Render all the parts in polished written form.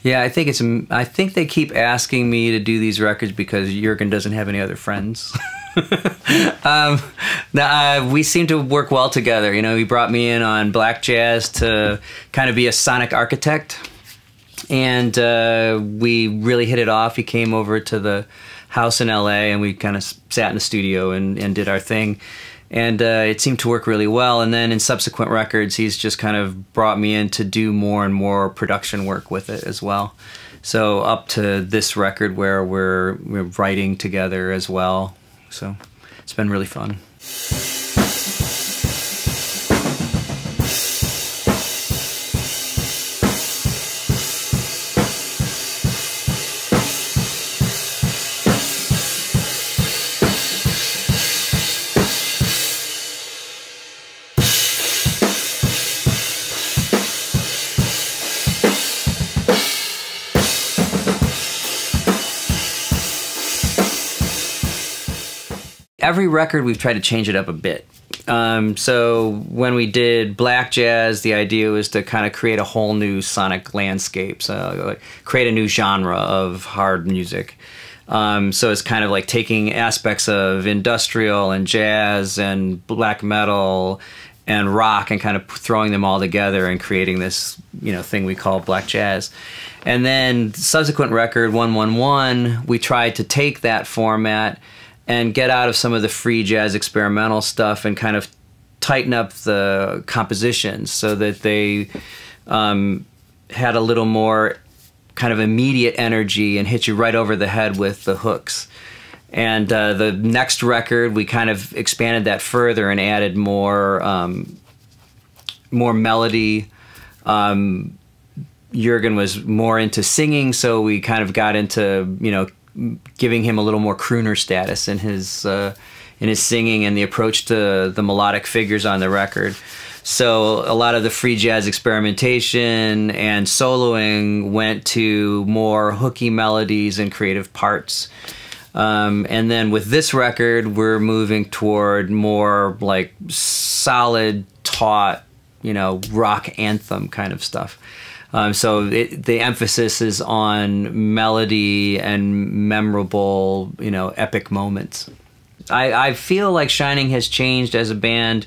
Yeah, I think I think they keep asking me to do these records because Jürgen doesn't have any other friends. We seem to work well together. You know, he brought me in on Black Jazz to kind of be a sonic architect, and we really hit it off. He came over to the house in LA, and we kind of sat in the studio and did our thing. And it seemed to work really well. And then in subsequent records, he's just kind of brought me in to do more and more production work with it as well. So up to this record where we're writing together as well. So it's been really fun. Every record we've tried to change it up a bit. So when we did Black Jazz, the idea was to kind of create a whole new sonic landscape, so like create a new genre of hard music. So it's kind of like taking aspects of industrial and jazz and black metal and rock and kind of throwing them all together and creating this, you know, thing we call Black Jazz. And then subsequent record 111, we tried to take that format and get out of some of the free jazz experimental stuff and kind of tighten up the compositions so that they had a little more kind of immediate energy and hit you right over the head with the hooks. And the next record, we kind of expanded that further and added more melody. Jürgen was more into singing, so we kind of got into, you know, giving him a little more crooner status in his singing and the approach to the melodic figures on the record. So a lot of the free jazz experimentation and soloing went to more hooky melodies and creative parts. And then with this record, we're moving toward more like solid, taut, you know, rock anthem kind of stuff. So the emphasis is on melody and memorable, you know, epic moments. I feel like Shining has changed as a band,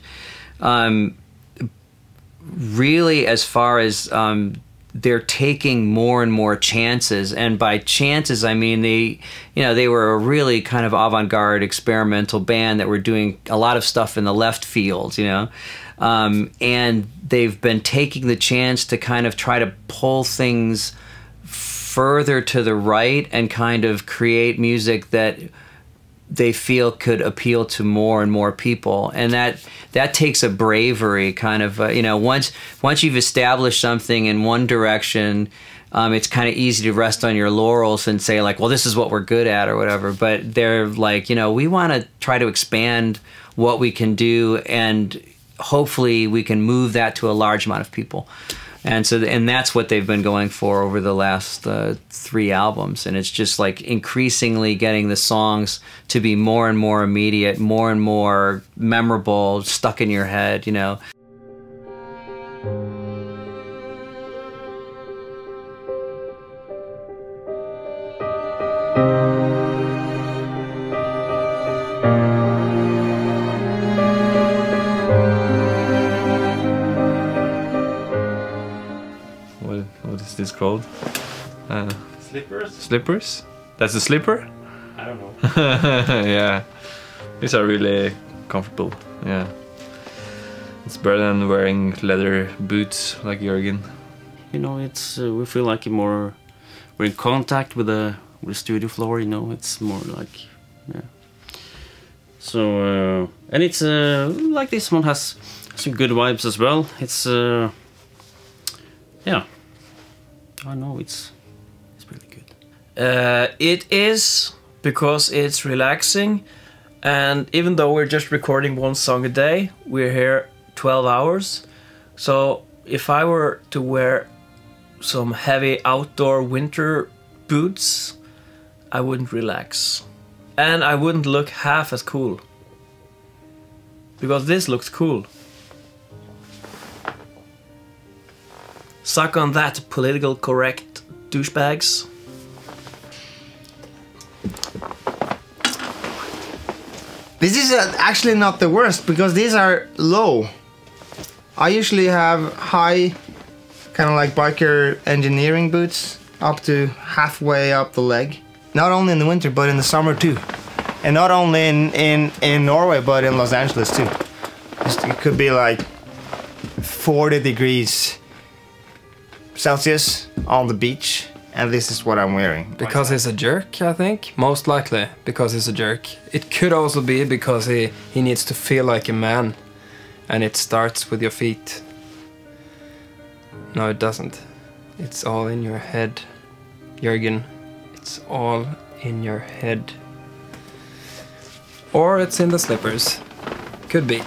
really as far as they're taking more and more chances. And by chances, I mean they were a really kind of avant-garde experimental band that were doing a lot of stuff in the left field, you know. And they've been taking the chance to kind of try to pull things further to the right and kind of create music that they feel could appeal to more and more people. And that takes a bravery kind of, you know, once you've established something in one direction, it's kind of easy to rest on your laurels and say like, well, this is what we're good at or whatever. But they're like, you know, we want to try to expand what we can do, and hopefully we can move that to a large amount of people. And so, and that's what they've been going for over the last 3 albums. And it's just like increasingly getting the songs to be more and more immediate, more and more memorable, stuck in your head, you know. What is this called? Slippers? Slippers? That's a slipper? I don't know. Yeah, these are really comfortable. Yeah, it's better than wearing leather boots like Jürgen. You know, it's we feel like we're in contact with the studio floor. You know, it's more like, yeah. So and it's like this one has some good vibes as well. It's yeah. I know it's really good. It is, because it's relaxing, and even though we're just recording 1 song a day, we're here 12 hours. So if I were to wear some heavy outdoor winter boots, I wouldn't relax. And I wouldn't look half as cool. Because this looks cool. Suck on that, political correct douchebags. This is actually not the worst because these are low. I usually have high, kind of like biker engineering boots, up to halfway up the leg. Not only in the winter, but in the summer too. And not only in Norway, but in Los Angeles too. It could be like 40 degrees Celsius on the beach, and this is what I'm wearing. Because he's a jerk, I think. Most likely because he's a jerk. It could also be because he needs to feel like a man. And it starts with your feet. No, it doesn't. It's all in your head, Jürgen. It's all in your head. Or it's in the slippers. Could be.